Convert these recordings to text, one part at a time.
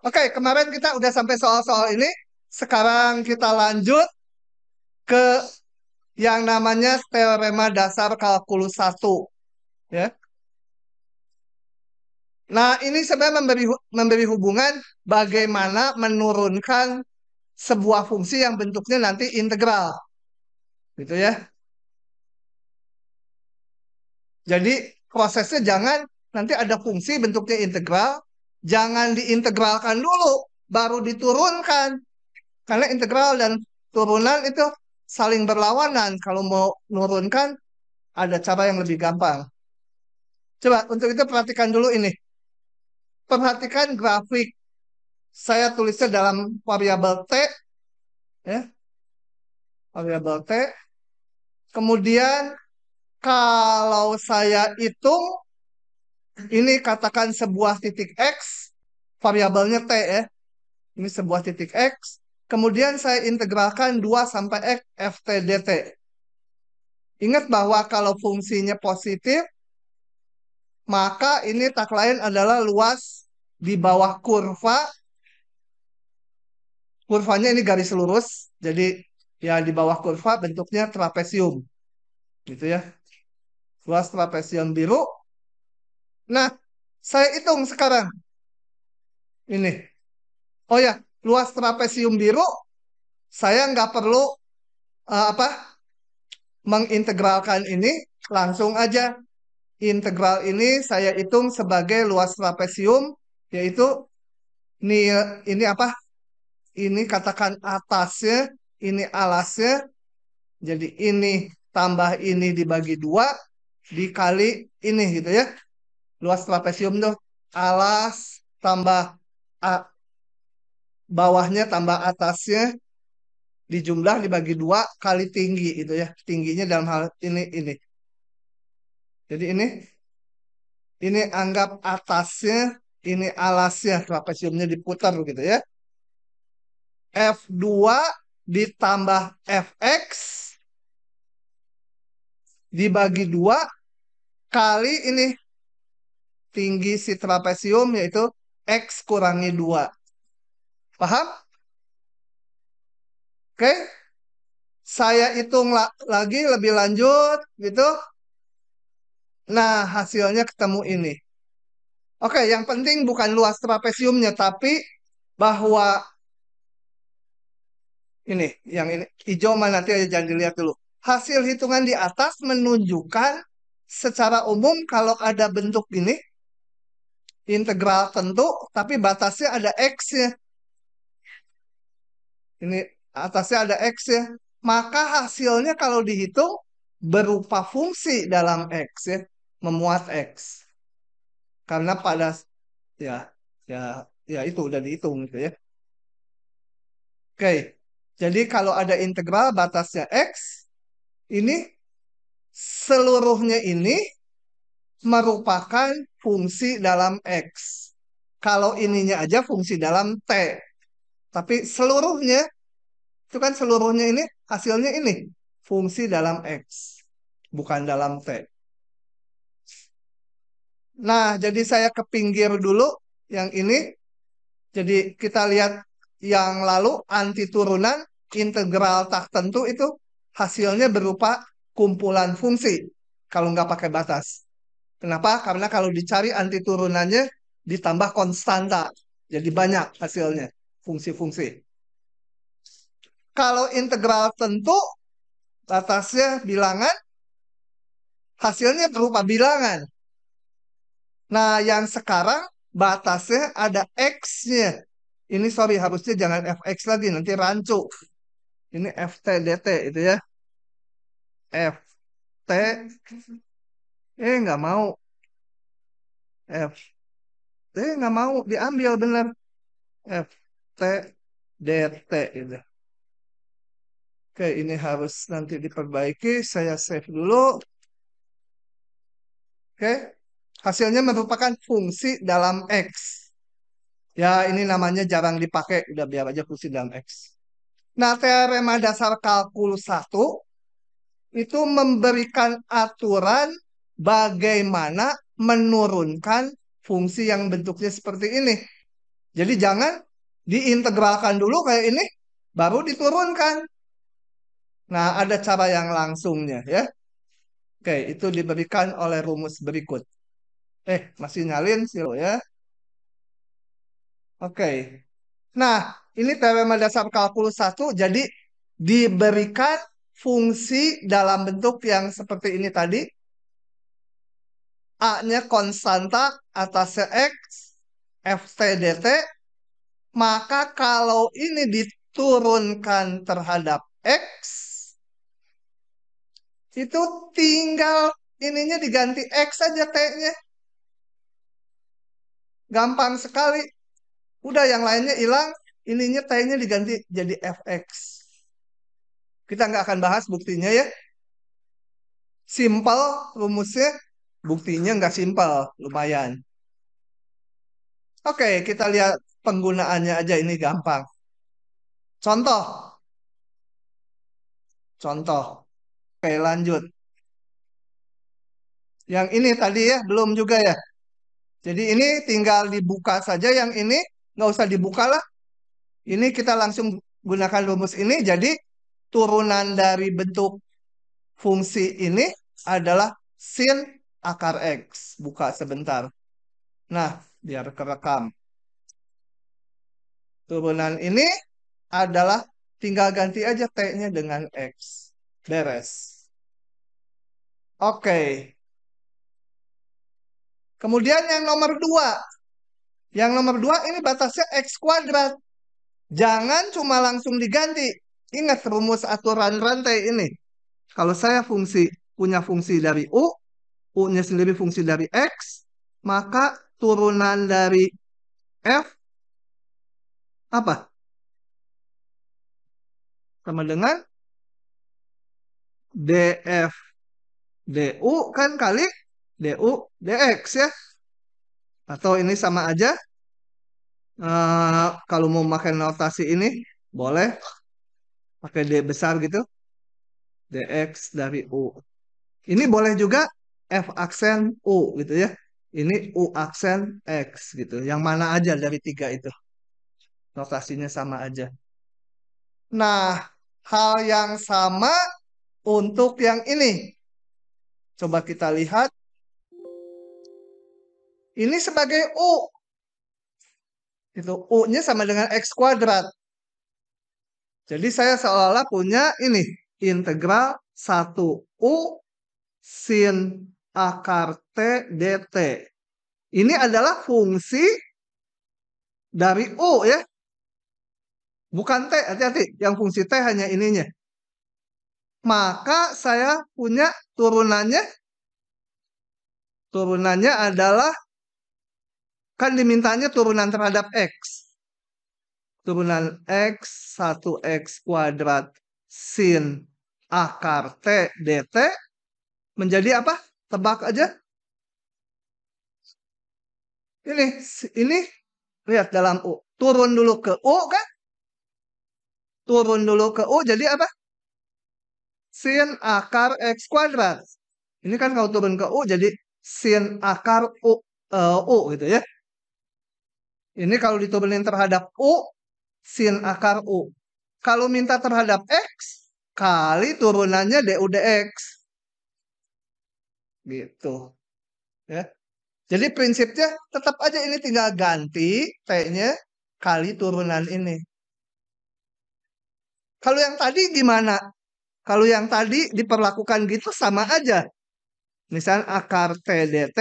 Oke, kemarin kita udah sampai soal-soal ini. Sekarang kita lanjut ke yang namanya teorema dasar kalkulus satu, ya. Nah, ini sebenarnya memberi hubungan bagaimana menurunkan sebuah fungsi yang bentuknya nanti integral, gitu ya. Jadi prosesnya jangan nanti ada fungsi bentuknya integral, jangan diintegralkan dulu, baru diturunkan. Karena integral dan turunan itu saling berlawanan. Kalau mau nurunkan, ada cara yang lebih gampang. Coba untuk itu perhatikan dulu ini. Perhatikan grafik. Saya tulisnya dalam variabel T, ya, variabel T. Kemudian kalau saya hitung, ini katakan sebuah titik X, variabelnya T ya. Ini sebuah titik X. Kemudian saya integralkan 2 sampai X ft dt. Ingat bahwa kalau fungsinya positif, maka ini tak lain adalah luas di bawah kurva. Kurvanya ini garis lurus. Jadi ya di bawah kurva bentuknya trapesium. Gitu ya. Luas trapesium biru. Nah, saya hitung sekarang. Ini. Oh ya, luas trapesium biru. Saya nggak perlu apa mengintegralkan ini. Langsung aja. Integral ini saya hitung sebagai luas trapesium. Yaitu ini apa? Ini katakan atasnya, ini alasnya. Jadi ini tambah ini dibagi 2 dikali ini gitu ya. Luas trapesium tuh alas tambah bawahnya tambah atasnya dijumlah dibagi 2 kali tinggi itu ya. Tingginya dalam hal ini. Jadi ini anggap atasnya, ini alasnya trapesiumnya diputar gitu ya. F2 ditambah Fx dibagi 2 kali ini tinggi si trapesium yaitu X kurangi 2. Paham? Oke? Saya hitung lagi lebih lanjut gitu. Nah, hasilnya ketemu ini. Oke, yang penting bukan luas trapesiumnya tapi bahwa ini yang ini hijau mana nanti aja jangan dilihat dulu. Hasil hitungan di atas menunjukkan secara umum kalau ada bentuk ini integral tentu tapi batasnya ada X-nya. Ini atasnya ada X ya. Maka hasilnya kalau dihitung berupa fungsi dalam X ya. Memuat X. Karena pada ya ya ya itu udah dihitung gitu ya. Oke. Jadi kalau ada integral batasnya X, ini seluruhnya ini merupakan fungsi dalam X. Kalau ininya aja fungsi dalam T. Tapi seluruhnya itu kan seluruhnya ini hasilnya ini fungsi dalam X, bukan dalam T. Nah, jadi saya ke pinggir dulu yang ini. Jadi kita lihat yang lalu anti turunan integral tak tentu itu hasilnya berupa kumpulan fungsi kalau nggak pakai batas. Kenapa? Karena kalau dicari anti turunannya ditambah konstanta. Jadi banyak hasilnya fungsi-fungsi. Kalau integral tentu batasnya bilangan, hasilnya berupa bilangan. Nah, yang sekarang batasnya ada X-nya. Ini sorry, harusnya jangan Fx lagi, nanti rancu. Ini Ft dt itu ya. Ft, nggak mau. Ft, nggak mau, diambil bener. Ft dt itu. Oke, ini harus nanti diperbaiki. Saya save dulu. Oke, hasilnya merupakan fungsi dalam X. Ya, ini namanya jarang dipakai. Udah biar aja fungsi dalam X. Nah, teorema dasar kalkulus 1 itu memberikan aturan bagaimana menurunkan fungsi yang bentuknya seperti ini. Jadi jangan diintegralkan dulu kayak ini, baru diturunkan. Nah, ada cara yang langsungnya ya. Oke, itu diberikan oleh rumus berikut. Masih nyalin sih lo ya. Oke. Nah, ini teorema dasar kalkulus 1. Jadi diberikan fungsi dalam bentuk yang seperti ini tadi. A-nya konstanta atasnya X, Ft dt. Maka kalau ini diturunkan terhadap X, itu tinggal ininya diganti X saja T-nya. Gampang sekali. Udah yang lainnya hilang, ininya T-nya diganti jadi Fx. Kita nggak akan bahas buktinya ya. Simpel rumusnya, buktinya nggak simpel, lumayan. Oke, kita lihat penggunaannya aja ini gampang. Contoh, contoh. Oke, lanjut. Yang ini tadi ya, belum juga ya. Jadi ini tinggal dibuka saja, yang ini nggak usah dibuka lah. Ini kita langsung gunakan rumus ini. Jadi turunan dari bentuk fungsi ini adalah sin akar X. Buka sebentar. Nah, biar kerekam. Turunan ini adalah tinggal ganti aja T-nya dengan X. Beres. Oke. Kemudian yang nomor 2. Yang nomor 2 ini batasnya X kuadrat. Jangan cuma langsung diganti. Ingat rumus aturan rantai ini. Kalau saya punya fungsi dari U, U-nya sendiri fungsi dari X, maka turunan dari F apa? Sama dengan df du kan kali du dx ya. Atau ini sama aja. Kalau mau pakai notasi ini, boleh pakai D besar gitu. Dx dari U. Ini boleh juga F aksen U gitu ya. Ini U aksen X gitu. Yang mana aja dari tiga itu. Notasinya sama aja. Nah, hal yang sama untuk yang ini. Coba kita lihat. Ini sebagai U. Itu U-nya sama dengan X kuadrat. Jadi saya seolah-olah punya ini. Integral 1U sin akar T dt. Ini adalah fungsi dari U ya. Bukan T, hati-hati. Yang fungsi T hanya ininya. Maka saya punya turunannya. Turunannya adalah, kan dimintanya turunan terhadap X. Turunan X, 1X kuadrat sin akar T dt. Menjadi apa? Tebak aja. Ini lihat dalam U. Turun dulu ke U kan? Turun dulu ke U jadi apa? Sin akar X kuadrat. Ini kan kalau turun ke U jadi sin akar U gitu ya. Ini kalau diturunin terhadap U, sin akar U. Kalau minta terhadap X, kali turunannya du dx. Gitu. Ya. Jadi prinsipnya tetap aja ini tinggal ganti T-nya kali turunan ini. Kalau yang tadi gimana? Kalau yang tadi diperlakukan gitu sama aja. Misalnya akar T dt,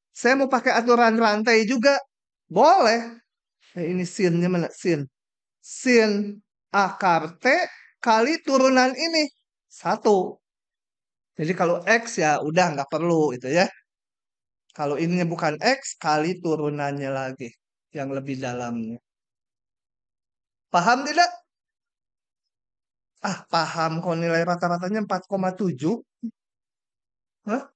saya mau pakai aturan rantai juga. Boleh. Ini sinnya mana? Sin. Sin akar T kali turunan ini. 1. Jadi kalau X ya udah nggak perlu itu ya. Kalau ini bukan X kali turunannya lagi. Yang lebih dalamnya. Paham tidak? Paham kok nilai rata-ratanya 4,7. Hah?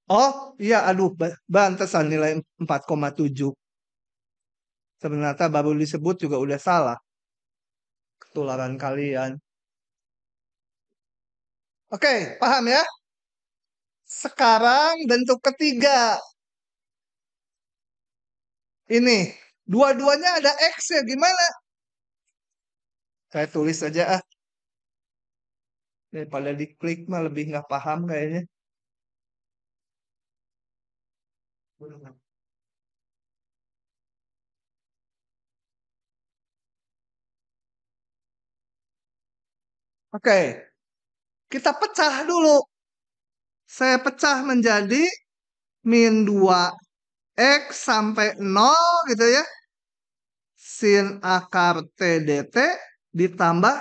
Oh, iya, aduh, bantesan nilai 4,7. Ternyata baru disebut juga udah salah. Ketularan kalian. Oke, paham ya? Sekarang bentuk ketiga. Ini. Dua-duanya ada X ya. Gimana? Saya tulis aja ah. Daripada diklik mah lebih nggak paham kayaknya. Oke. Kita pecah dulu. Saya pecah menjadi min 2X sampai 0 gitu ya. Sin akar T dt ditambah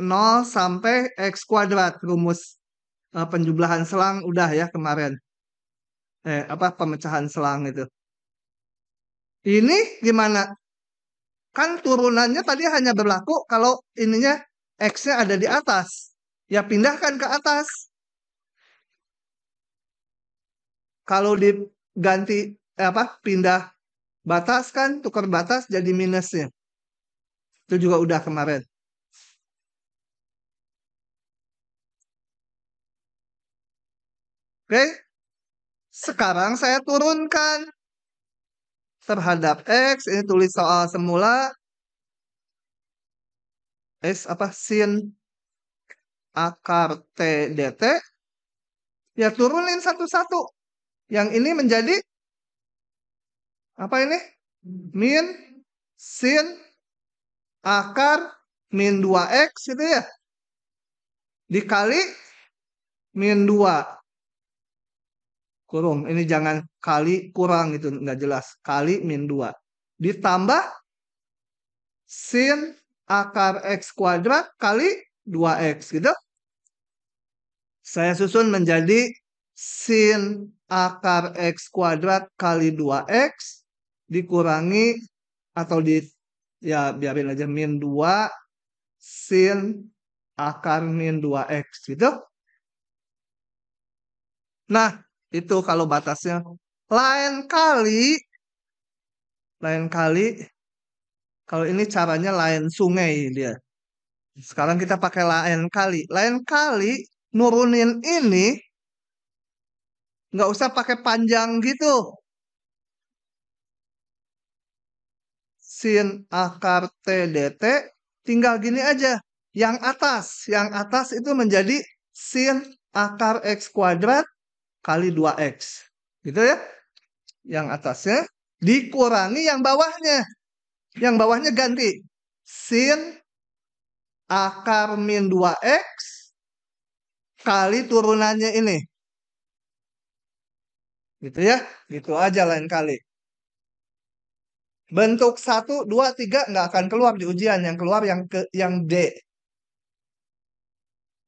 0 sampai X kuadrat. Rumus penjumlahan selang udah ya kemarin. Pemecahan selang itu. Ini gimana? Kan turunannya tadi hanya berlaku kalau ininya X-nya ada di atas. Ya pindahkan ke atas. Kalau diganti pindah batas kan tukar batas jadi minusnya. Itu juga udah kemarin. Oke. Sekarang saya turunkan terhadap X. Ini tulis soal semula. Sin akar T dt. Ya turunin satu-satu. Yang ini menjadi apa ini? Min sin akar min 2X gitu ya. Dikali min 2. Kurung. Ini jangan kali kurang itu nggak jelas. Kali min 2. Ditambah sin akar X kuadrat kali 2X gitu. Saya susun menjadi sin akar X kuadrat kali 2X dikurangi atau ya biarin aja min 2 sin akar min 2X gitu. Nah, itu kalau batasnya. Lain kali kalau ini caranya lain sungai dia. Sekarang kita pakai lain kali. Lain kali nurunin ini nggak usah pakai panjang gitu. Sin akar T dt tinggal gini aja. Yang atas itu menjadi sin akar X kuadrat kali 2X. Gitu ya. Yang atasnya dikurangi yang bawahnya. Yang bawahnya ganti. Sin akar min 2X kali turunannya ini. Gitu ya. Gitu aja lain kali. Bentuk 1, 2, 3 nggak akan keluar di ujian. Yang keluar yang D.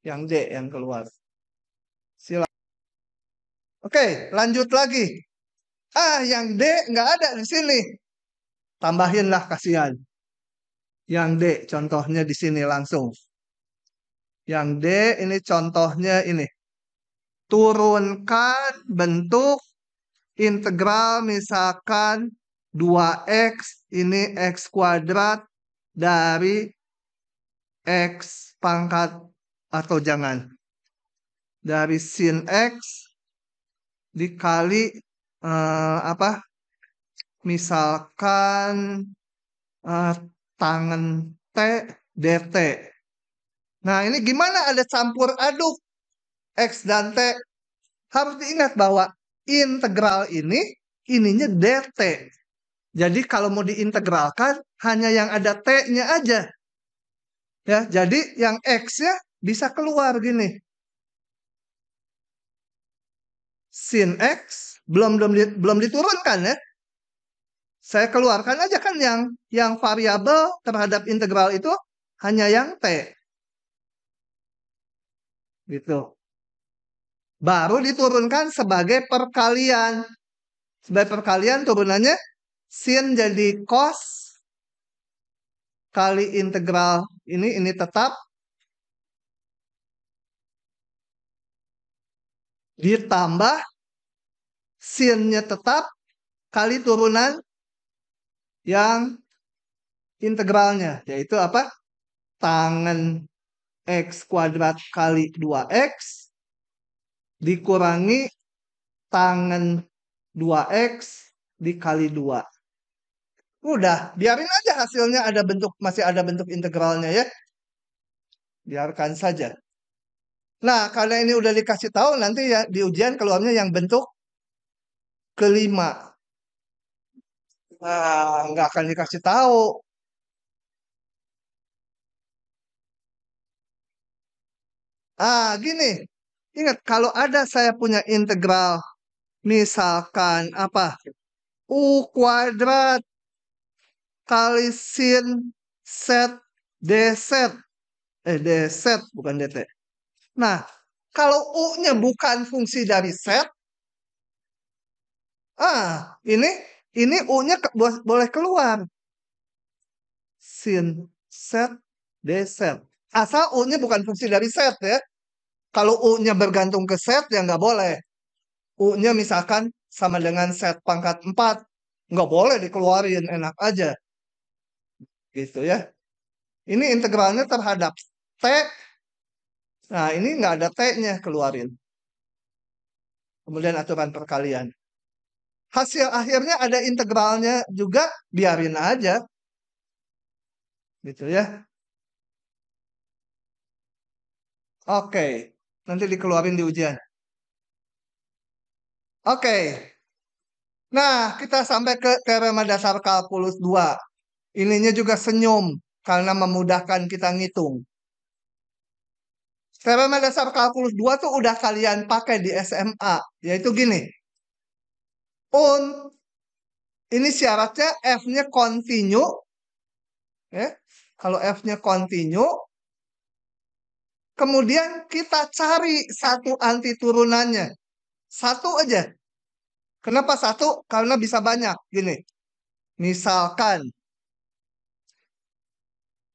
Yang D yang keluar. Silakan. Oke, lanjut lagi. Yang D nggak ada di sini. Tambahinlah kasihan. Yang D contohnya di sini langsung. Yang D ini contohnya ini. Turunkan bentuk integral misalkan 2X ini X kuadrat dari X pangkat atau jangan. Dari sin X dikali misalkan tangen T dt. Nah ini gimana ada campur aduk X dan T. Harus diingat bahwa integral ini ininya dt. Jadi kalau mau diintegralkan hanya yang ada T-nya aja. Ya, jadi yang X-nya bisa keluar gini. Sin X belum diturunkan ya. Saya keluarkan aja kan yang variabel terhadap integral itu hanya yang T. Gitu. Baru diturunkan sebagai perkalian. Sebagai perkalian turunannya sin jadi cos kali integral ini tetap ditambah sinnya tetap kali turunan yang integralnya yaitu apa? Tangen X kuadrat kali 2X dikurangi tangen 2X dikali 2. Udah, biarin aja hasilnya masih ada bentuk integralnya ya. Biarkan saja. Nah, karena ini udah dikasih tahu, nanti ya di ujian keluarnya yang bentuk kelima. Nah, nggak akan dikasih tahu. Gini. Ingat, kalau ada saya punya integral, misalkan apa? U kuadrat kali sin set dz. Dz bukan dt. Nah, kalau U-nya bukan fungsi dari set, ini U-nya boleh keluar. Sin set dz. Asal U-nya bukan fungsi dari set ya. Kalau U-nya bergantung ke set ya nggak boleh. U-nya misalkan sama dengan set pangkat 4. Nggak boleh dikeluarin, enak aja. Gitu ya. Ini integralnya terhadap T. Nah, ini nggak ada T-nya, keluarin. Kemudian aturan perkalian. Hasil akhirnya ada integralnya juga, biarin aja. Gitu ya. Oke, nanti dikeluarin di ujian. Oke. Nah, kita sampai ke teorema dasar kalkulus 2. Ininya juga senyum, karena memudahkan kita ngitung. Teorema dasar kalkulus 2 tuh udah kalian pakai di SMA. Yaitu gini. Ini syaratnya F-nya continue. Ya. Kalau F-nya continue, kemudian kita cari satu anti turunannya. Satu aja. Kenapa satu? Karena bisa banyak. Gini. Misalkan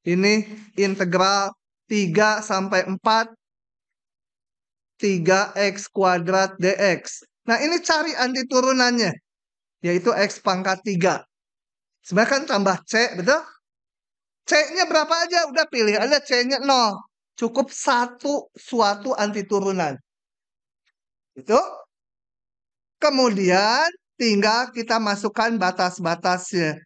ini integral 3 sampai 4 3x kuadrat dx. Nah, ini cari anti turunannya, yaitu x pangkat 3. Sebenarnya kan tambah c, betul? C-nya berapa aja? Udah pilih aja C-nya 0. Cukup suatu anti turunan. Itu. Kemudian tinggal kita masukkan batas-batasnya.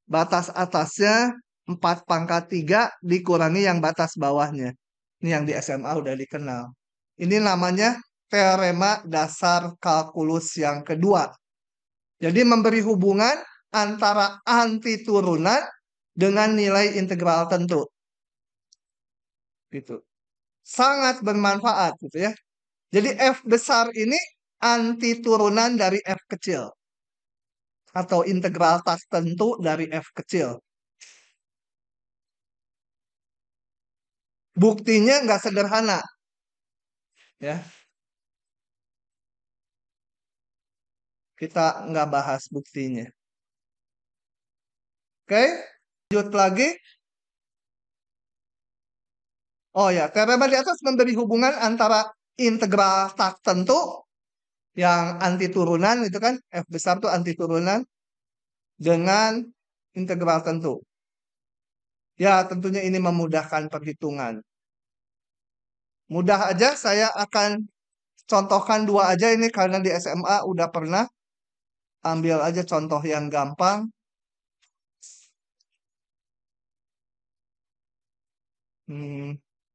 Batas atasnya 4 pangkat 3 dikurangi yang batas bawahnya. Ini yang di SMA udah dikenal. Ini namanya teorema dasar kalkulus yang kedua. Jadi memberi hubungan antara anti turunan dengan nilai integral tentu. Gitu. Sangat bermanfaat gitu ya. Jadi F besar ini anti turunan dari F kecil. Atau integral tas tentu dari F kecil. Buktinya nggak sederhana. Ya. Kita nggak bahas buktinya. Oke, lanjut lagi. Oh ya, teorema di atas memberi hubungan antara integral tak tentu yang anti turunan itu kan F besar tuh anti turunan dengan integral tentu. Ya, tentunya ini memudahkan perhitungan. Mudah aja, saya akan contohkan 2 aja ini karena di SMA udah pernah. Ambil aja contoh yang gampang.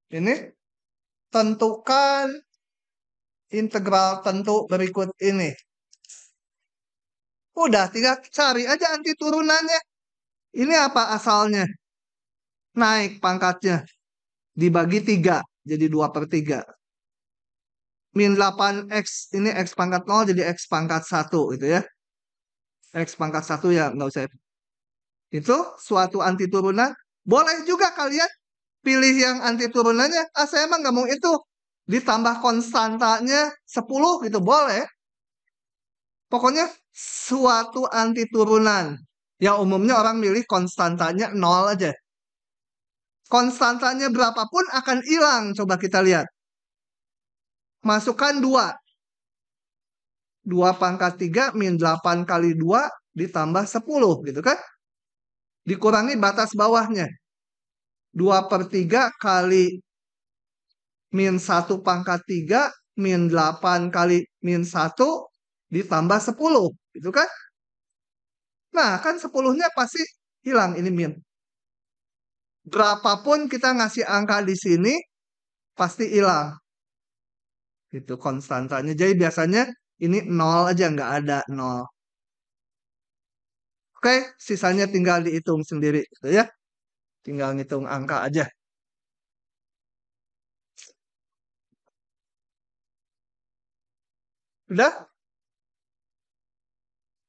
Ini tentukan integral tentu berikut ini. Udah, tinggal cari aja anti turunannya. Ini apa asalnya? Naik pangkatnya. Dibagi 3. Jadi 2/3. Min 8x. Ini x pangkat 0 jadi x pangkat 1. Gitu ya. X pangkat 1 ya nggak usah. Itu suatu anti turunan. Boleh juga kalian pilih yang anti turunannya. Saya emang nggak mau itu. Ditambah konstantanya 10 gitu. Boleh. Pokoknya suatu anti turunan. Ya umumnya orang milih konstantanya 0 aja. Konstantanya berapapun akan hilang. Coba kita lihat. Masukkan 2. 2 pangkat 3 min 8 kali 2 ditambah 10. Gitu kan? Dikurangi batas bawahnya. 2/3 kali min 1 pangkat 3 min 8 kali min 1 ditambah 10. Gitu kan? Nah, kan 10-nya pasti hilang ini min. Berapapun kita ngasih angka di sini, pasti hilang. Itu konstantanya. Jadi biasanya ini 0 aja, nggak ada 0. Oke, sisanya tinggal dihitung sendiri. Gitu ya. Tinggal ngitung angka aja. Udah?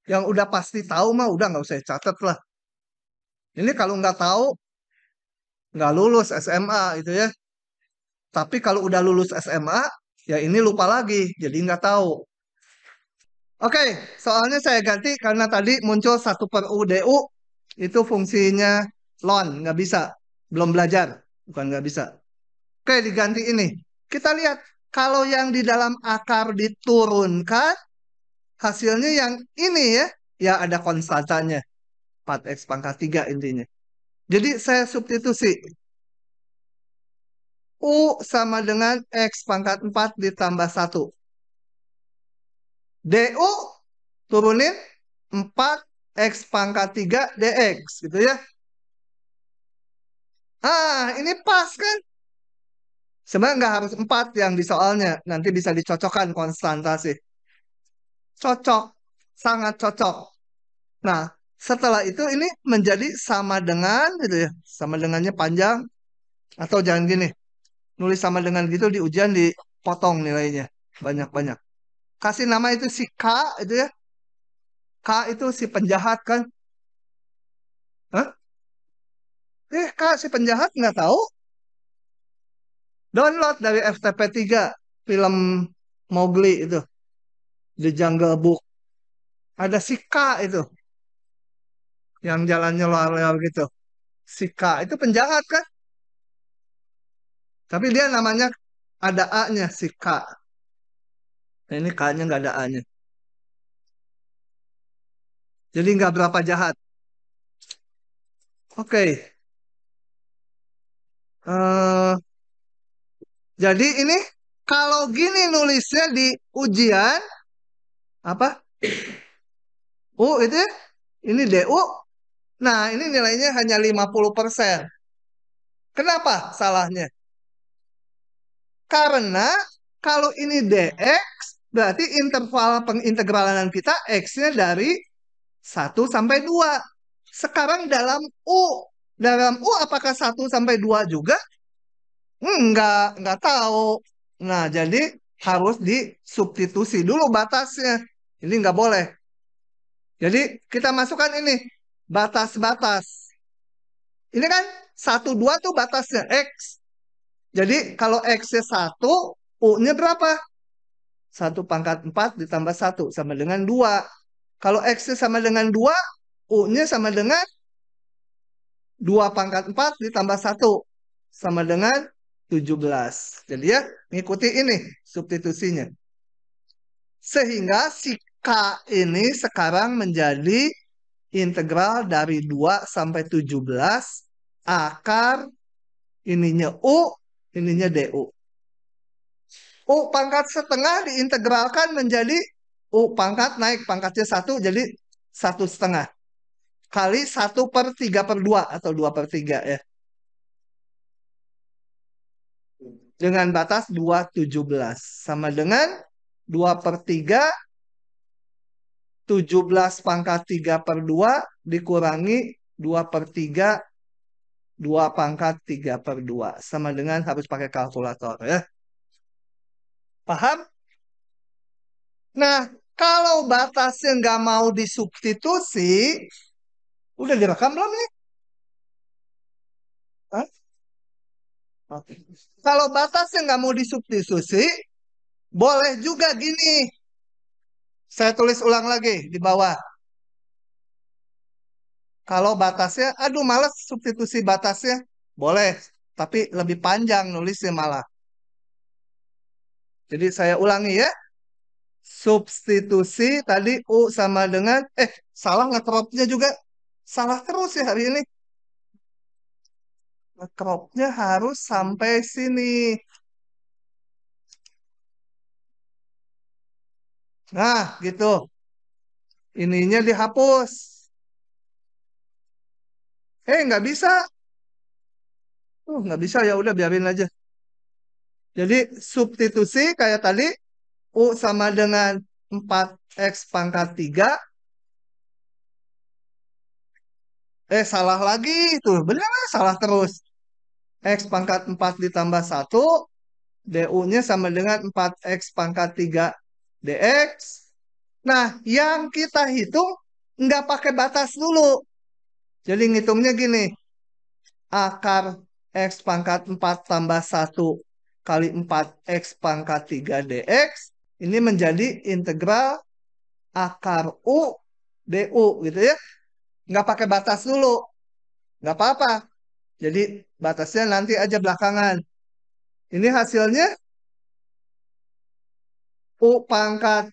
Yang udah pasti tahu mah udah nggak usah catat lah. Ini kalau nggak tahu, nggak lulus SMA itu ya. Tapi kalau udah lulus SMA, ya ini lupa lagi. Jadi nggak tahu. Oke, soalnya saya ganti karena tadi muncul 1/UDU. Itu fungsinya lon, nggak bisa. Belum belajar. Bukan nggak bisa. Oke, diganti ini. Kita lihat, kalau yang di dalam akar diturunkan, hasilnya yang ini ya. Ya ada konstantanya. 4x pangkat 3 intinya. Jadi saya substitusi. U sama dengan X pangkat 4 ditambah 1. DU turunin 4 X pangkat 3 DX gitu ya. Ini pas kan? Sebenarnya nggak harus 4 yang di soalnya. Nanti bisa dicocokkan konstantasi. Cocok. Sangat cocok. Nah, setelah itu ini menjadi sama dengan gitu ya. Sama dengannya panjang. Atau jangan gini. Nulis sama dengan gitu di ujian dipotong nilainya. Banyak-banyak. Kasih nama itu si K itu ya. K itu si penjahat kan? Hah? K si penjahat nggak tahu? Download dari FTP 3 film Mowgli itu, The Jungle Book. Ada si K itu yang jalannya lewat gitu. Si K itu penjahat kan? Tapi dia namanya ada A-nya si K. Nah, ini K-nya nggak ada A-nya. Jadi nggak berapa jahat. Oke. Eh, jadi ini kalau gini nulisnya di ujian apa? Itu ya? Ini DU. Nah, ini nilainya hanya 50%. Kenapa salahnya? Karena kalau ini dx, berarti interval pengintegralan kita x-nya dari 1 sampai 2. Sekarang dalam U. Dalam U apakah 1 sampai 2 juga? Enggak tahu. Nah, jadi harus disubstitusi dulu batasnya. Ini nggak boleh. Jadi kita masukkan ini batas-batas. Ini kan 1, 2 tuh batasnya X. Jadi kalau X-nya 1, U-nya berapa? 1/4 ditambah 1 sama dengan 2. Kalau X-nya sama dengan 2, U-nya sama dengan 2/4 ditambah 1 sama dengan 17. Jadi ya, ngikuti ini substitusinya. Sehingga si K ini sekarang menjadi integral dari 2 sampai 17 akar ininya U, ininya DU. U pangkat setengah diintegralkan menjadi U pangkat naik pangkatnya 1 jadi 1/2 kali 1/3/2 atau 2/3 ya. Dengan batas 2/17 sama dengan 2/3 17/3/2 dikurangi 2/3 2/3/2 sama dengan harus pakai kalkulator ya. Paham? Nah, kalau batasnya nggak mau disubstitusi, udah direkam belum nih? Hah? Oke. Kalau batasnya nggak mau disubstitusi, boleh juga gini. Saya tulis ulang lagi di bawah. Kalau batasnya, aduh males substitusi batasnya, boleh. Tapi lebih panjang nulisnya malah. Jadi saya ulangi ya. Substitusi tadi U sama dengan, salah ngecropnya juga. Salah terus ya hari ini. Ngecropnya harus sampai sini. Nah, gitu. Ininya dihapus. Nggak bisa. Nggak bisa, ya udah biarin aja. Jadi substitusi kayak tadi, U sama dengan 4X pangkat 3. Salah lagi. Tuh, benar salah terus. X pangkat 4 ditambah 1. DU-nya sama dengan 4X pangkat 3 DX. Nah, yang kita hitung nggak pakai batas dulu. Jadi ngitungnya gini. Akar X pangkat 4 tambah 1 kali 4X pangkat 3 DX. Ini menjadi integral akar U DU gitu ya. Nggak pakai batas dulu. Nggak apa-apa. Jadi batasnya nanti aja belakangan. Ini hasilnya U pangkat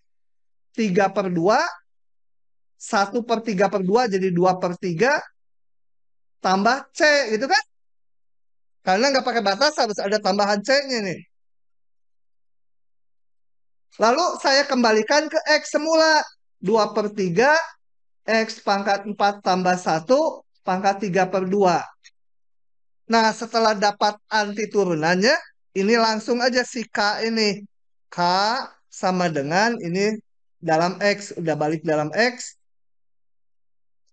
3 per 2, 1/3/2 jadi 2/3, tambah C gitu kan. Karena nggak pakai batas harus ada tambahan C-nya nih. Lalu saya kembalikan ke X semula. 2/3 X pangkat 4 tambah 1 pangkat 3/2. Nah, setelah dapat anti turunannya, ini langsung aja si K ini. K sama dengan ini dalam X. Udah balik dalam X.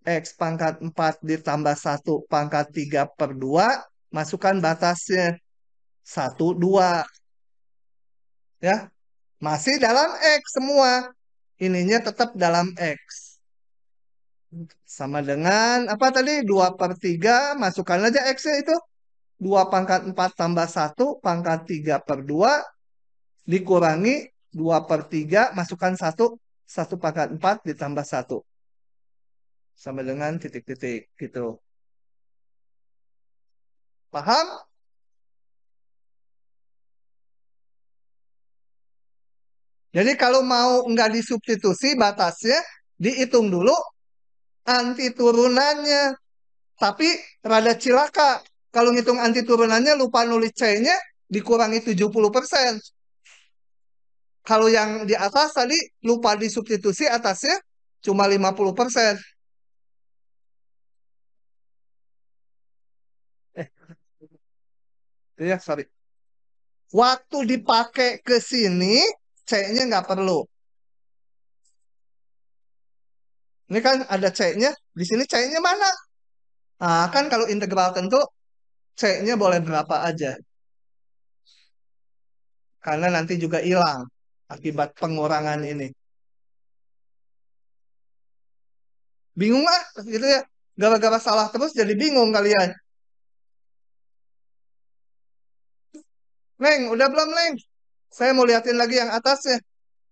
X pangkat 4 ditambah 1 pangkat 3/2. Masukkan batasnya. 1, 2. Ya, masih dalam X semua. Ininya tetap dalam X. Sama dengan apa tadi? 2/3. Masukkan aja X-nya itu. 2 pangkat 4 tambah 1 pangkat 3/2 dikurangi 2/3 masukkan 1 1 pangkat 4 ditambah 1 sama dengan titik-titik gitu. Paham? Jadi kalau mau nggak disubstitusi batasnya dihitung dulu anti turunannya. Tapi rada cilaka. Kalau ngitung anti turunannya lupa nulis C-nya dikurangi 70%. Kalau yang di atas tadi lupa disubstitusi atasnya cuma 50%. Eh, ya, sorry. Waktu dipakai ke sini, C-nya nggak perlu. Ini kan ada C-nya. Di sini C-nya mana? Nah, kan kalau integral tentu C-nya boleh berapa aja. Karena nanti juga hilang akibat pengurangan ini. Bingung ah, gitu ya. Gara-gara salah terus jadi bingung kalian. Neng, udah belum, Neng? Saya mau liatin lagi yang atasnya.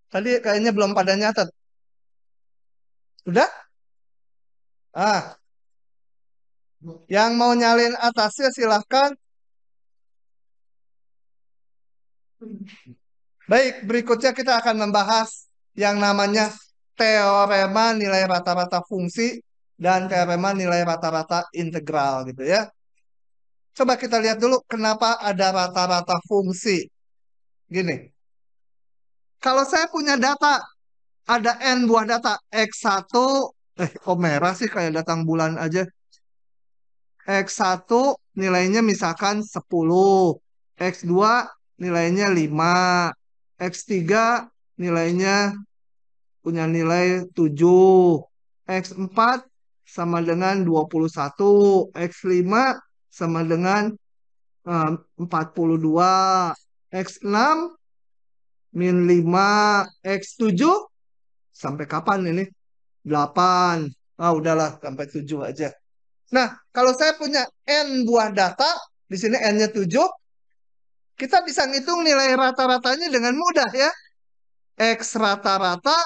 Tadi kayaknya belum pada nyatet. Udah? Ah, yang mau nyalin atasnya silahkan. Baik, berikutnya kita akan membahas yang namanya teorema nilai rata-rata fungsi dan teorema nilai rata-rata integral gitu ya. Coba kita lihat dulu kenapa ada rata-rata fungsi. Gini, kalau saya punya data, ada N buah data, X1, kok merah sih kayak datang bulan aja. X1 nilainya misalkan 10, X2 nilainya 5, X3 nilainya punya nilai 7, X4 sama dengan 21, X5 sama dengan 42, X6 -5, X7 sampai kapan ini? 8. Ah, udahlah sampai 7 aja. Nah, kalau saya punya N buah data, di sini N-nya 7, kita bisa ngitung nilai rata-ratanya dengan mudah ya. X rata-rata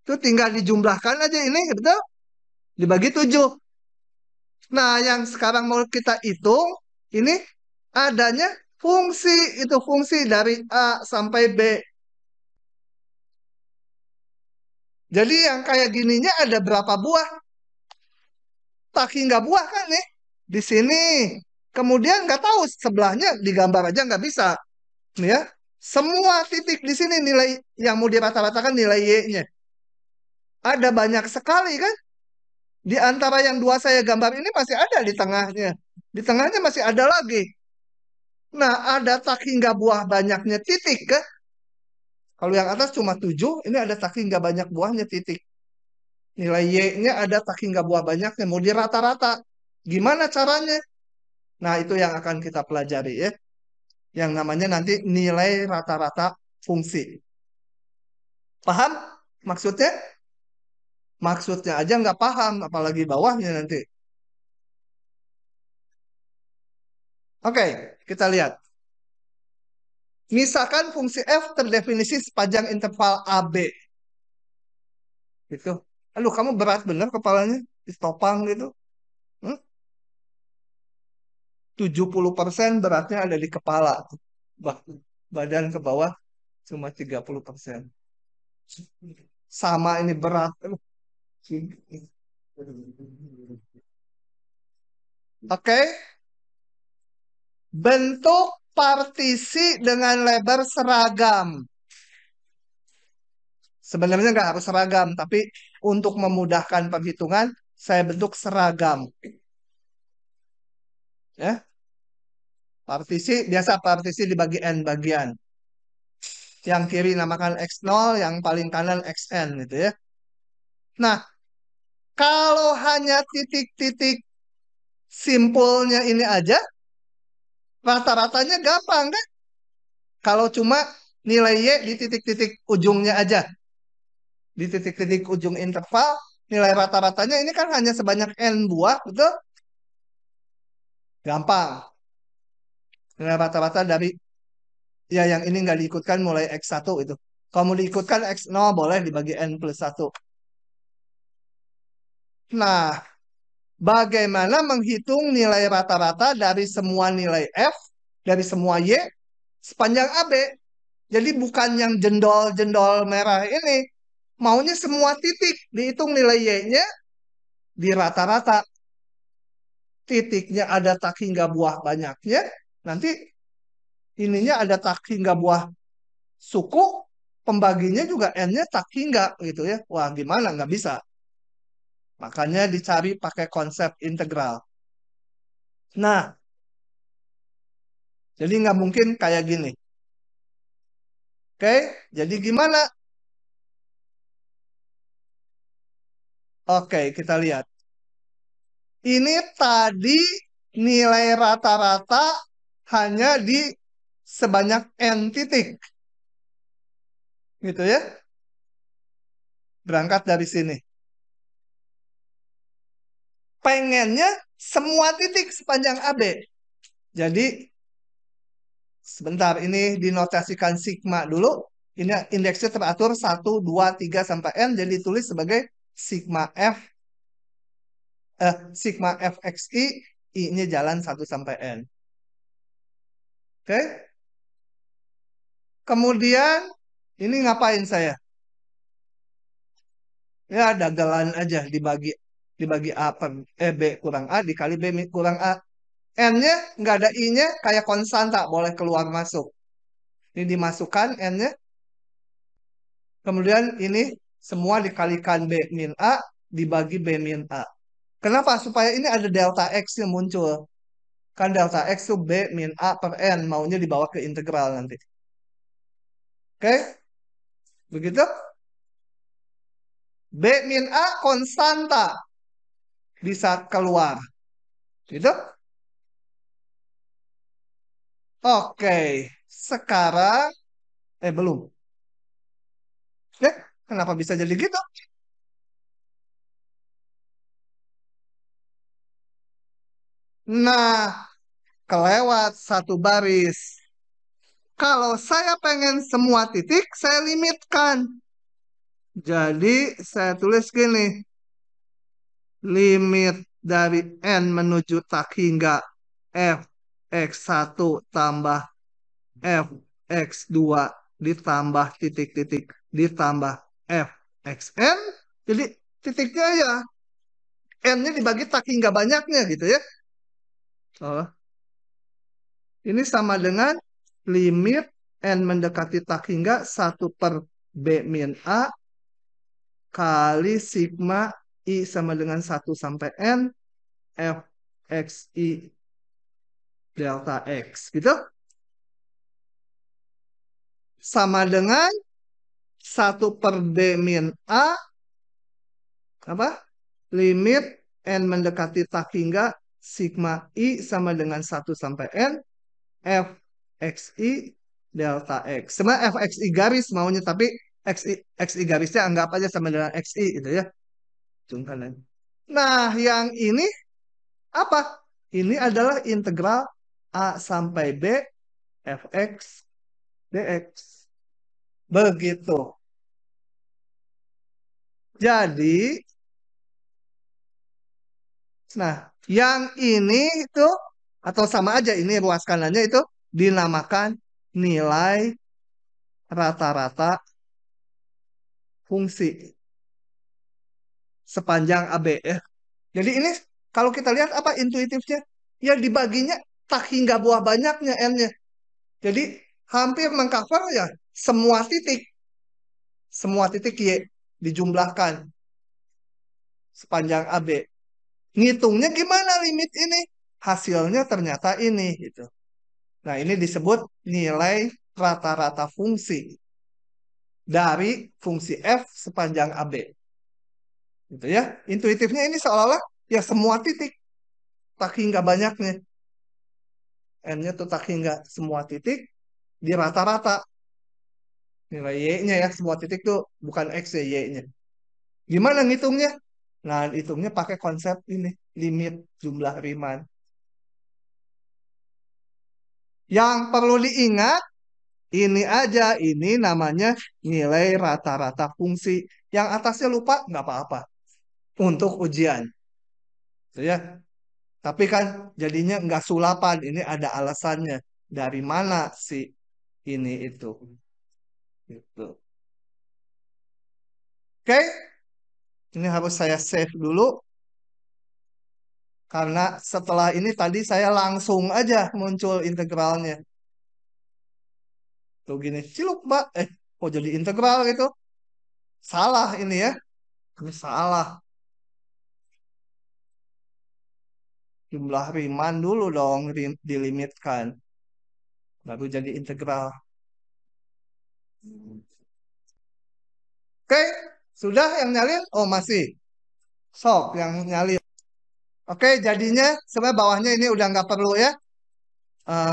itu tinggal dijumlahkan aja ini, betul? Dibagi 7. Nah, yang sekarang mau kita hitung, ini adanya fungsi, itu fungsi dari A sampai B. Jadi yang kayak gininya ada berapa buah? Tak hingga buah kan nih? Di sini. Kemudian nggak tahu sebelahnya digambar aja nggak bisa. Nih ya. Semua titik di sini nilai yang mau dirata-ratakan nilai Y-nya. Ada banyak sekali kan? Di antara yang dua saya gambar ini masih ada di tengahnya. Di tengahnya masih ada lagi. Nah, ada tak hingga buah banyaknya titik kan? Kalau yang atas cuma 7, ini ada tak hingga banyak buahnya titik. Nilai Y-nya ada tak hingga buah banyaknya. Mau dirata-rata. Gimana caranya? Nah, itu yang akan kita pelajari ya. Yang namanya nanti nilai rata-rata fungsi. Paham maksudnya? Maksudnya aja nggak paham, apalagi bawahnya nanti. Oke, kita lihat. Misalkan fungsi f terdefinisi sepanjang interval AB. Gitu. Aduh, kamu berat bener kepalanya. Ditopang gitu. Hmm? 70% beratnya ada di kepala. Badan ke bawah cuma 30%. Sama ini berat. Oke, bentuk partisi dengan lebar seragam. Sebenarnya nggak harus seragam, tapi untuk memudahkan perhitungan, saya bentuk seragam. Ya, partisi biasa partisi dibagi n bagian. Yang kiri namakan x0, yang paling kanan xn gitu ya. Nah, kalau hanya titik-titik simpulnya ini aja, rata-ratanya gampang kan? Kalau cuma nilai y di titik-titik ujungnya aja, di titik-titik ujung interval, nilai rata-ratanya ini kan hanya sebanyak n buah, betul? Gampang. Nilai rata-rata dari ya yang ini nggak diikutkan mulai x1 itu. Kalau mau diikutkan x0 boleh dibagi n+1. Nah, bagaimana menghitung nilai rata-rata dari semua nilai f, dari semua y, sepanjang AB? Jadi bukan yang jendol-jendol merah ini. Maunya semua titik. Dihitung nilai y-nya di rata-rata. Titiknya ada tak hingga buah banyaknya. Nanti ininya ada tak hingga buah suku. Pembaginya juga n-nya tak hingga gitu ya. Wah gimana? Nggak bisa. Makanya dicari pakai konsep integral. Nah, jadi nggak mungkin kayak gini. Oke, jadi gimana? Oke, kita lihat. Ini tadi nilai rata-rata hanya di sebanyak n titik. Gitu ya. Berangkat dari sini. Pengennya semua titik sepanjang AB. Jadi sebentar ini dinotasikan sigma dulu. Ini indeksnya teratur 1, 2, 3 sampai n. Jadi tulis sebagai sigma F sigma fxi, i-nya jalan 1 sampai n. Oke. Kemudian ini ngapain saya? Ya dagelan aja dibagi A per B kurang A dikali B kurang A. N-nya nggak ada I-nya kayak konstanta boleh keluar masuk. Ini dimasukkan N-nya. Kemudian ini semua dikalikan B min A dibagi B min A. Kenapa? Supaya ini ada delta X yang muncul. Kan delta X itu B min A per N. Maunya dibawa ke integral nanti. Oke? Begitu? B min A konstanta. Bisa keluar. Gitu? Oke. Sekarang, belum. Ya, kenapa bisa jadi gitu? Nah, kelewat satu baris. Kalau saya pengen semua titik, saya limitkan. Jadi, saya tulis gini. Limit dari N menuju tak hingga f x1 tambah f x2 ditambah titik-titik ditambah f xn. Jadi, titiknya ya N-nya dibagi tak hingga banyaknya gitu ya. Oh, ini sama dengan limit N mendekati tak hingga 1/B min A kali sigma I sama dengan 1 sampai N F X I delta X. Gitu. Sama dengan 1/B min A apa? Limit N mendekati tak hingga sigma I sama dengan 1 sampai N F X I delta X. Sebenarnya F X I garis maunya, tapi X I garisnya anggap aja sama dengan X I gitu ya. Contohnya. Nah, yang ini apa? Ini adalah integral A sampai B Fx dx. Begitu. Jadi, nah, yang ini itu, atau sama aja ini ruas kanannya itu dinamakan nilai rata-rata fungsi sepanjang AB ya. Jadi ini kalau kita lihat apa intuitifnya? Ya dibaginya tak hingga buah banyaknya N-nya. Jadi hampir mengcover ya semua titik Y dijumlahkan sepanjang AB. Ngitungnya gimana limit ini? Hasilnya ternyata ini gitu. Nah, ini disebut nilai rata-rata fungsi dari fungsi F sepanjang AB. Gitu ya. Intuitifnya ini seolah-olah ya semua titik tak hingga banyaknya. N-nya tuh tak hingga semua titik di rata-rata. Nilai Y-nya ya, semua titik tuh bukan X ya, Y-nya. Gimana ngitungnya? Nah, hitungnya pakai konsep ini, limit jumlah Riemann. Yang perlu diingat, ini aja, ini namanya nilai rata-rata fungsi. Yang atasnya lupa, nggak apa-apa. Untuk ujian. Gitu ya. Tapi kan jadinya nggak sulapan, ini ada alasannya. Dari mana sih ini itu. Gitu. Oke, ini harus saya save dulu. Karena setelah ini tadi saya langsung aja muncul integralnya. Tuh gini, ciluk mbak. Kok jadi integral gitu? Salah ini ya. Ini salah. Jumlah Riemann dulu dong dilimitkan. Baru jadi integral. Oke, sudah yang nyalin? Oh masih. Sok yang nyalin. Oke, jadinya sebenarnya bawahnya ini udah nggak perlu ya.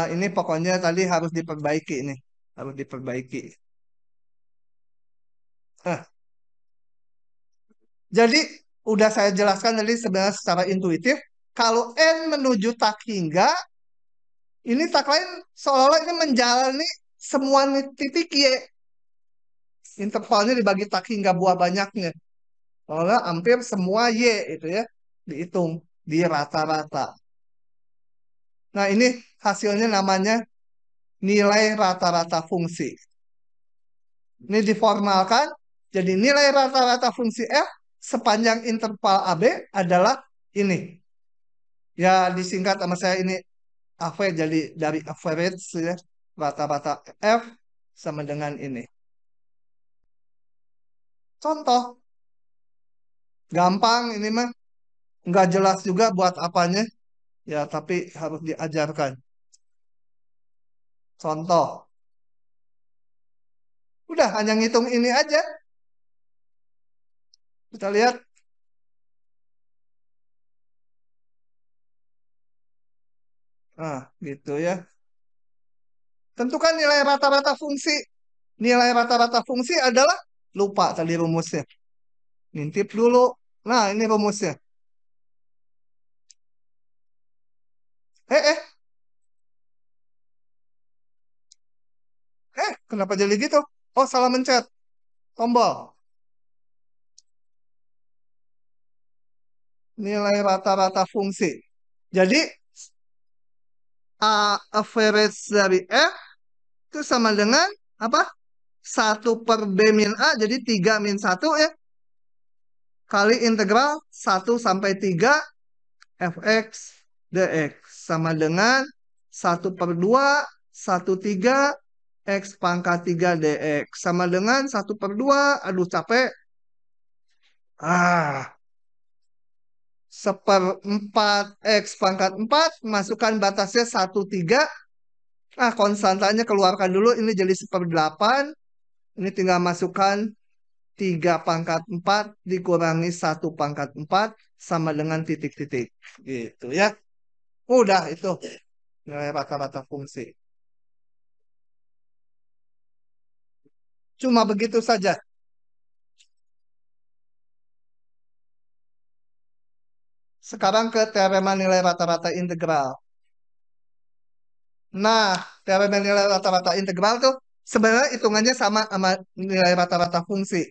Ini pokoknya tadi harus diperbaiki ini. Harus diperbaiki. Nah, jadi udah saya jelaskan tadi sebenarnya secara intuitif. Kalau N menuju tak hingga, ini tak lain seolah-olah ini menjalani semua titik Y. Intervalnya dibagi tak hingga buah banyaknya. Seolah hampir semua Y itu ya. Dihitung di rata-rata. Nah ini hasilnya namanya nilai rata-rata fungsi. Ini diformalkan. Jadi nilai rata-rata fungsi F sepanjang interval AB adalah ini. Ya disingkat sama saya ini AV jadi dari average ya. Rata-rata F sama dengan ini. Contoh. Gampang ini mah. Nggak jelas juga buat apanya. Ya tapi harus diajarkan. Contoh. Udah hanya ngitung ini aja. Kita lihat. Nah gitu ya. Tentukan nilai rata-rata fungsi. Nilai rata-rata fungsi adalah lupa tadi rumusnya. Ngintip dulu. Nah, ini rumusnya. Eh, eh, kenapa jadi gitu? Oh, salah mencet tombol. Nilai rata-rata fungsi. Jadi, A average dari F itu sama dengan apa? 1/B min A, jadi 3 min 1 ya. Kali integral 1 sampai 3 fx dx. Sama dengan 1/2, 1/3 X pangkat 3 dx. Sama dengan 1/2. Aduh, capek. 1/4 X pangkat 4. Masukkan batasnya 1/3. Konstantanya keluarkan dulu. Ini jadi 1/8. Ini tinggal masukkan 3/4 dikurangi 1/4 sama dengan titik-titik. Gitu ya. Udah itu nilai rata-rata fungsi. Cuma begitu saja. Sekarang ke teorema nilai rata-rata integral. Nah, teorema nilai rata-rata integral tuh sebenarnya hitungannya sama sama nilai rata-rata fungsi.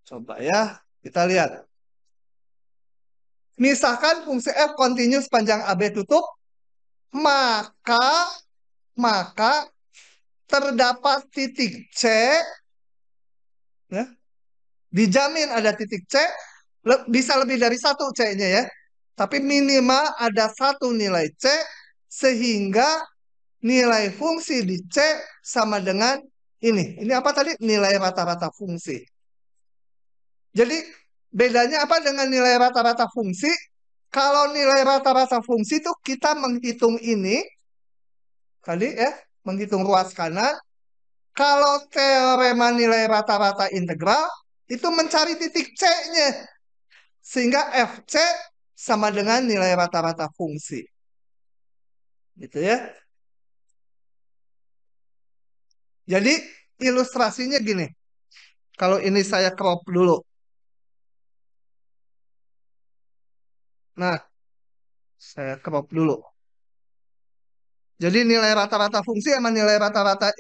Coba ya, kita lihat. Misalkan fungsi f kontinu sepanjang AB tutup, maka maka terdapat titik C, ya, dijamin ada titik C, bisa lebih dari satu C-nya ya. Tapi minimal ada satu nilai C sehingga nilai fungsi di C sama dengan ini. Ini apa tadi? Nilai rata-rata fungsi. Jadi bedanya apa dengan nilai rata-rata fungsi? Kalau nilai rata-rata fungsi itu kita menghitung ini tadi ya, menghitung ruas kanan. Kalau teorema nilai rata-rata integral itu mencari titik C-nya. Sehingga FC sama dengan nilai rata-rata fungsi. Gitu ya. Jadi ilustrasinya gini. Kalau ini saya crop dulu. Nah, saya crop dulu. Jadi nilai rata-rata fungsi sama nilai rata-rata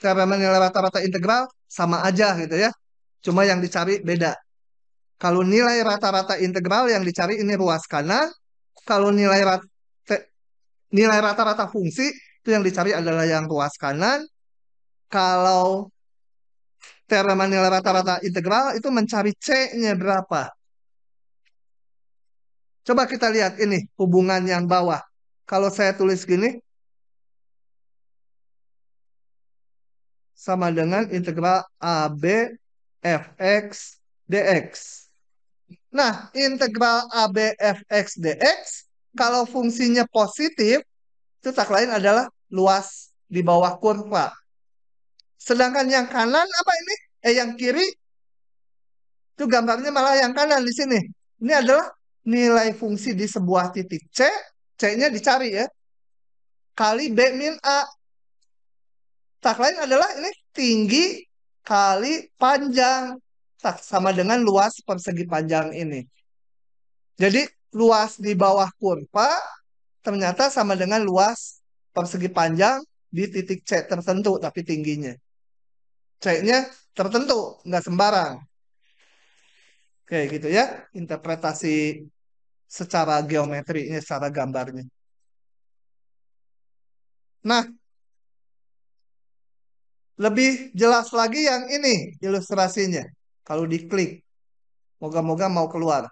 teorema nilai rata-rata integral sama aja gitu ya. Cuma yang dicari beda. Kalau nilai rata-rata integral yang dicari ini ruas kanan. Kalau nilai rata-rata fungsi itu yang dicari adalah yang ruas kanan. Kalau teorema nilai rata-rata integral itu mencari C-nya berapa. Coba kita lihat ini hubungan yang bawah. Kalau saya tulis gini, sama dengan integral AB fx dx. Nah, integral AB fx dx, kalau fungsinya positif, itu tak lain adalah luas di bawah kurva. Sedangkan yang kanan apa ini? Yang kiri itu gambarnya malah yang kanan di sini. Ini adalah nilai fungsi di sebuah titik C, C-nya dicari ya, kali B min A. Tak lain adalah ini tinggi kali panjang. Tak, sama dengan luas persegi panjang ini. Jadi luas di bawah kurva ternyata sama dengan luas persegi panjang di titik C tertentu tapi tingginya. C-nya tertentu, nggak sembarang. Oke, gitu ya. Interpretasi secara geometrinya, secara gambarnya. Nah, lebih jelas lagi yang ini ilustrasinya. Kalau diklik, moga-moga mau keluar.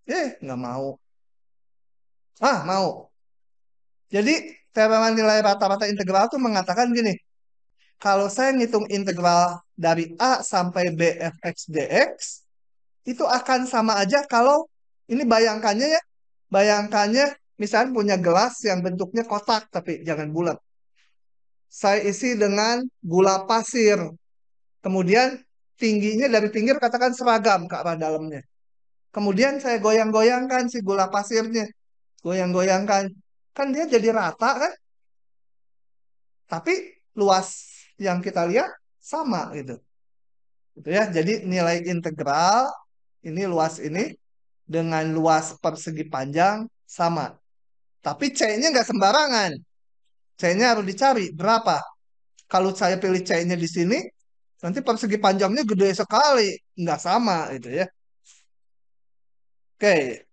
Nggak mau. Mau. Jadi, teorema nilai rata-rata integral itu mengatakan gini. Kalau saya ngitung integral dari A sampai B fx dx, itu akan sama aja kalau, ini bayangkannya ya, bayangkannya misalnya punya gelas yang bentuknya kotak, tapi jangan bulat. Saya isi dengan gula pasir. Kemudian tingginya dari pinggir katakan seragam ke arah dalamnya. Kemudian saya goyang-goyangkan si gula pasirnya. Goyang-goyangkan. Kan dia jadi rata kan? Tapi luas yang kita lihat sama gitu. Gitu ya. Jadi nilai integral ini luas ini dengan luas persegi panjang sama. Tapi C-nya nggak sembarangan. C-nya harus dicari berapa. Kalau saya pilih C-nya di sini, nanti persegi panjangnya gede sekali. Nggak sama gitu ya. Oke,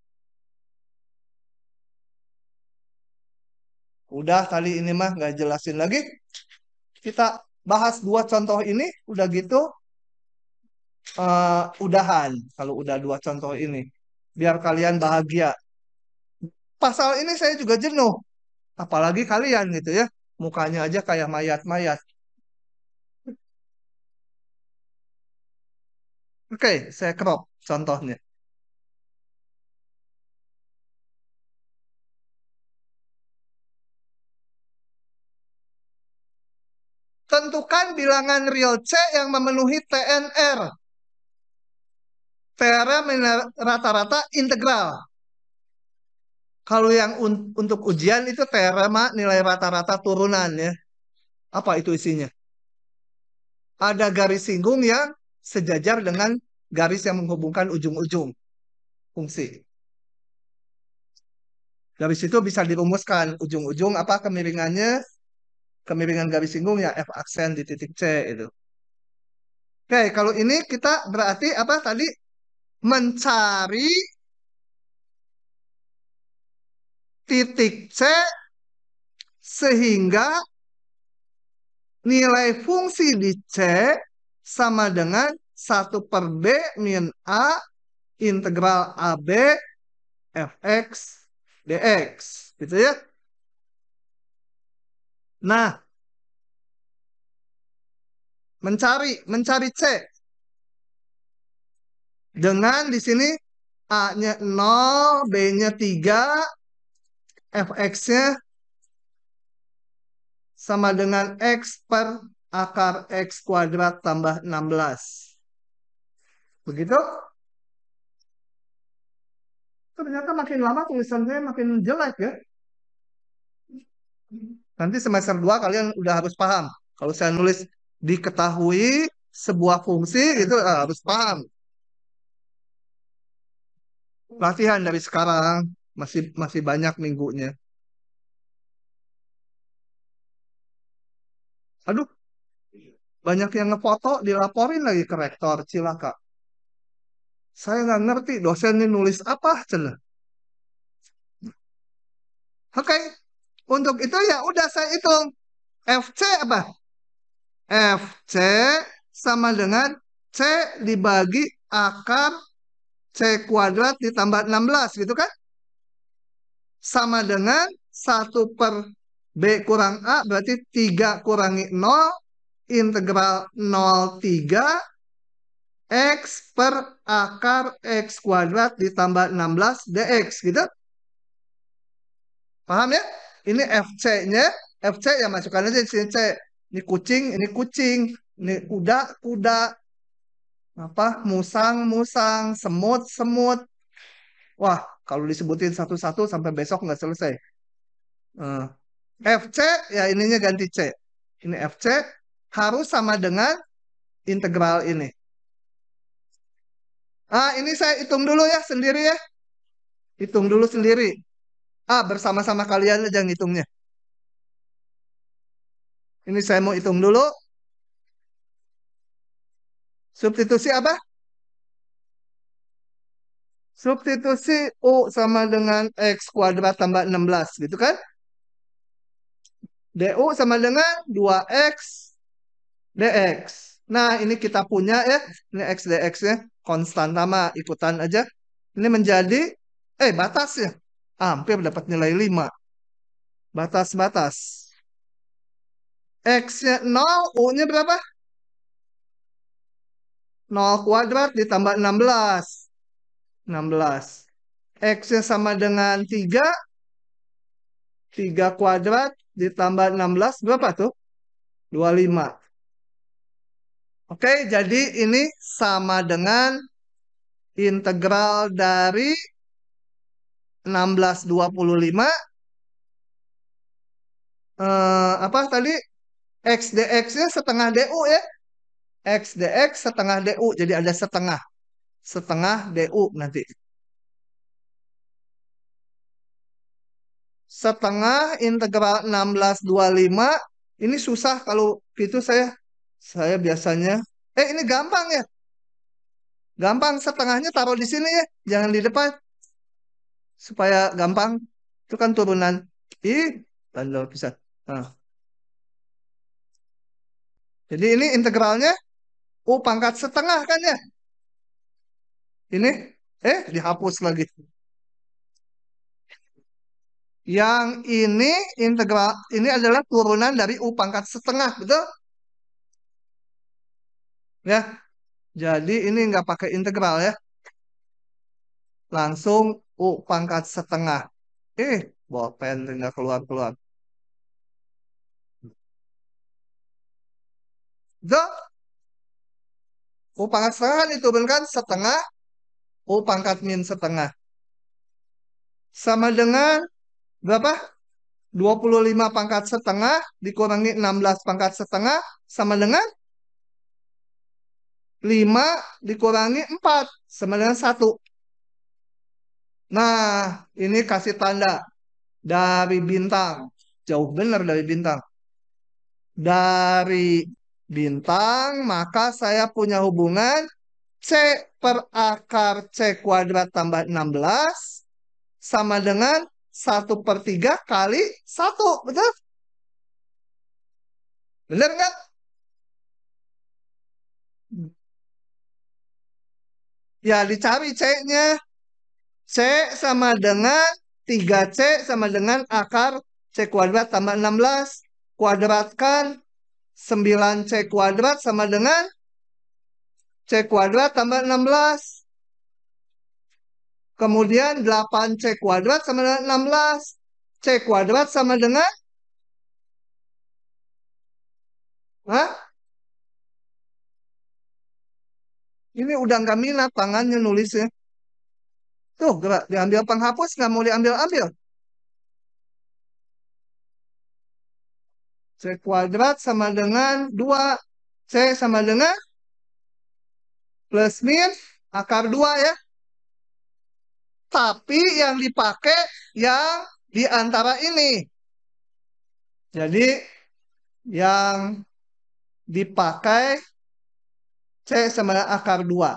udah kali ini mah nggak jelasin lagi. Kita bahas dua contoh ini, udah gitu udahan kalau udah dua contoh ini. Biar kalian bahagia. Pasal ini saya juga jenuh. Apalagi kalian gitu ya. Mukanya aja kayak mayat-mayat. Oke, saya crop contohnya. Tentukan bilangan real C yang memenuhi TNR. Teorem rata-rata integral. Kalau yang untuk ujian itu teorema nilai rata-rata turunan ya. Apa itu isinya? Ada garis singgung yang sejajar dengan garis yang menghubungkan ujung-ujung fungsi. Dari situ bisa dirumuskan ujung-ujung apa kemiringannya, kemiringan garis singgung ya F aksen di titik C itu. Oke, kalau ini kita berarti apa tadi? Mencari titik C sehingga nilai fungsi di C sama dengan 1/B min A integral AB fx dx. Gitu ya. Nah, mencari C dengan di sini A-nya 0, B-nya 3, fx-nya sama dengan X per akar X kuadrat tambah 16. Begitu? Ternyata makin lama tulisan saya makin jelek ya. Nanti semester 2 kalian udah harus paham. Kalau saya nulis diketahui sebuah fungsi itu harus paham. Latihan dari sekarang masih masih banyak minggunya. Aduh, banyak yang ngefoto dilaporin lagi ke rektor cilaka. Saya nggak ngerti dosen ini nulis apa cina. Oke, untuk itu ya udah saya hitung. FC apa? FC sama dengan C dibagi akar C kuadrat ditambah 16 gitu kan? Sama dengan 1/B kurang A berarti 3 kurangi 0 integral 0,3 X per akar X kuadrat ditambah 16 dx gitu. Paham ya? Ini FC-nya, FC ya masukkan aja di sini C. Ini kucing, ini kucing. Ini kuda, kuda. Apa? Musang, musang. Semut, semut. Wah, kalau disebutin satu-satu sampai besok nggak selesai. Eh, FC, ya ininya ganti C. Ini FC harus sama dengan integral ini. Ah, ini saya hitung dulu ya sendiri ya. Hitung dulu sendiri. Ah, bersama-sama kalian aja ngitungnya. Ini saya mau hitung dulu. Substitusi apa? Substitusi U sama dengan X kuadrat tambah 16 gitu kan? DU sama dengan 2X DX. Nah, ini kita punya ya. Ini X DX-nya konstan sama ikutan aja. Ini menjadi batasnya. Hampir dapat nilai 5. Batas-batas. X-nya 0, U-nya berapa? 0 kuadrat ditambah 16. 16. X-nya sama dengan 3. 3 kuadrat ditambah 16 berapa tuh? 25. Oke, jadi ini sama dengan integral dari 16/25 apa tadi? X dx-nya setengah du ya. X dx setengah du. Jadi ada setengah. Setengah du nanti. Setengah integral 16/25. Ini susah kalau gitu saya biasanya. Ini gampang ya. Gampang setengahnya taruh di sini ya. Jangan di depan. Supaya gampang. Itu kan turunan. I dan bisa. Nah. Jadi ini integralnya U pangkat setengah kan ya. Ini dihapus lagi. Yang ini integral, ini adalah turunan dari U pangkat setengah, betul? Ya, jadi ini nggak pakai integral ya. Langsung U pangkat setengah. Bolpen nggak keluar-keluar. Betul? U pangkat setengah kan diturunkan setengah, U pangkat min setengah. Sama dengan berapa? 25 pangkat setengah dikurangi 16 pangkat setengah sama dengan 5 dikurangi 4 sama dengan 1. Nah, ini kasih tanda dari bintang. Jauh benar dari bintang. Dari bintang, maka saya punya hubungan C per akar C kuadrat tambah 16 sama dengan 1/3 kali 1. Betul? Benar nggak? Ya, dicari C-nya. C sama dengan 3C sama dengan akar C kuadrat tambah 16. Kuadratkan 9C kuadrat sama dengan C kuadrat tambah 16. Kemudian 8C kuadrat sama dengan 16. C kuadrat sama dengan, hah? Ini udah nggak minat tangannya nulisnya. Tuh, gerak diambil penghapus, nggak mau diambil-ambil. C kuadrat sama dengan 2. C sama dengan plus min akar 2 ya. Tapi yang dipakai yang di antara ini. Jadi yang dipakai C sama dengan akar 2.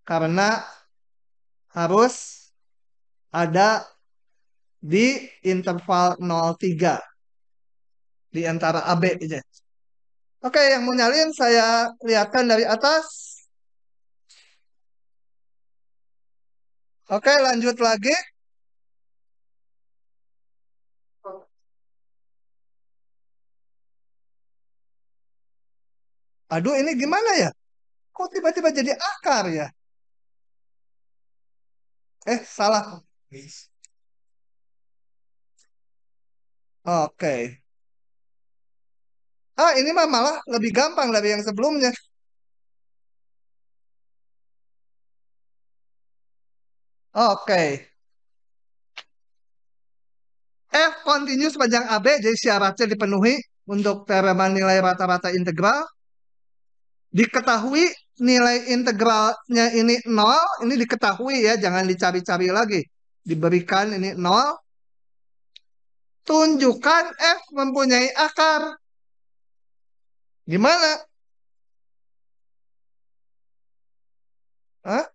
Karena harus ada di interval 0,3. Di antara AB aja. Oke, yang mau nyalin saya lihatkan dari atas. Oke, lanjut lagi. Aduh, ini gimana ya? Kok tiba-tiba jadi akar ya? Salah. Oke. Ini mah malah lebih gampang dari yang sebelumnya. Oke. F kontinu sepanjang AB, jadi syaratnya dipenuhi untuk teorema nilai rata-rata integral. Diketahui nilai integralnya ini 0, ini diketahui ya, jangan dicari-cari lagi. Diberikan ini 0. Tunjukkan F mempunyai akar. Gimana? Hah?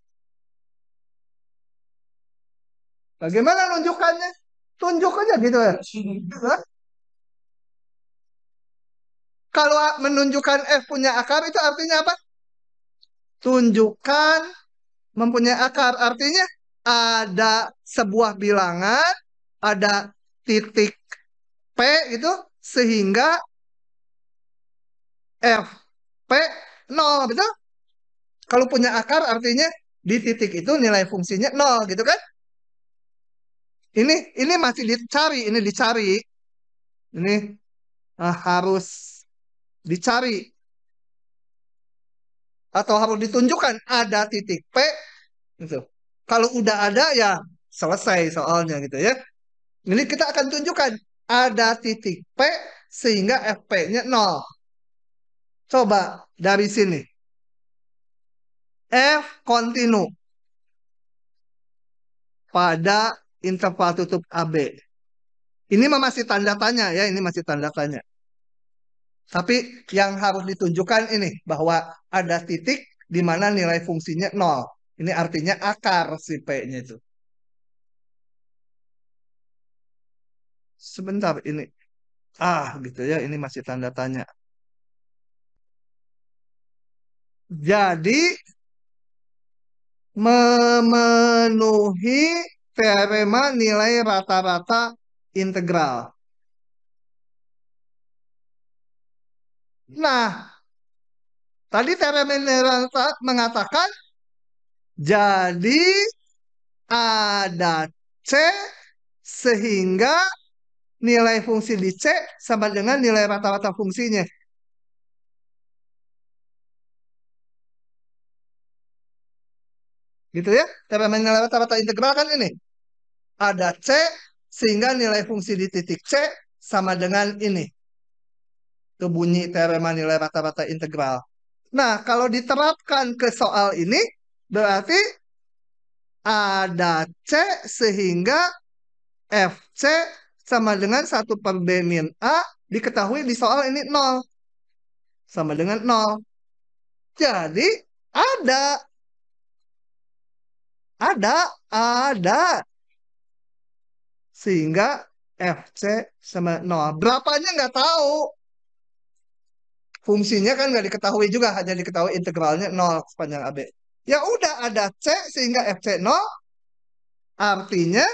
Bagaimana nunjukannya? Tunjuk aja gitu ya. Hah? Kalau menunjukkan F punya akar itu artinya apa? Tunjukkan mempunyai akar. Artinya ada sebuah bilangan, ada titik P gitu, sehingga F P 0, betul? Kalau punya akar artinya di titik itu nilai fungsinya 0 gitu kan? Ini masih dicari, ini dicari. Ini harus dicari atau harus ditunjukkan ada titik P gitu. Kalau udah ada ya selesai soalnya gitu ya. Ini kita akan tunjukkan ada titik P sehingga FP-nya 0. Coba dari sini. F kontinu pada interval tutup AB. Ini masih tanda tanya ya, ini masih tanda tanya. Tapi yang harus ditunjukkan ini bahwa ada titik di mana nilai fungsinya 0. Ini artinya akar si P-nya itu. Sebentar ini. Gitu ya, ini masih tanda tanya. Jadi memenuhi teorema nilai rata-rata integral. Nah, tadi teorema mengatakan jadi ada C sehingga nilai fungsi di C sama dengan nilai rata-rata fungsinya. Gitu ya. Teorema nilai rata-rata integral kan ini. Ada C sehingga nilai fungsi di titik C sama dengan ini. Itu bunyi teorema nilai rata-rata integral. Nah, kalau diterapkan ke soal ini, berarti ada C sehingga FC sama dengan 1/B min A diketahui di soal ini 0. Sama dengan 0. Jadi ada. Ada. Sehingga FC sama 0. Berapanya nggak tahu. Fungsinya kan nggak diketahui juga. Hanya diketahui integralnya 0 sepanjang AB. Ya udah ada C sehingga FC 0. Artinya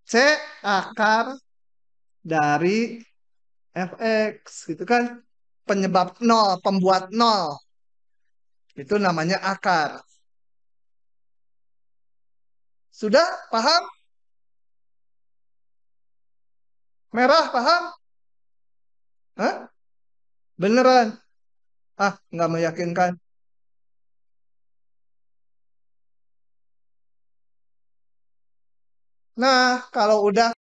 C akar dari fx gitu kan. Penyebab 0, pembuat 0. Itu namanya akar. Sudah paham? Merah paham? Hah? Beneran? Ah, nggak meyakinkan. Nah, kalau udah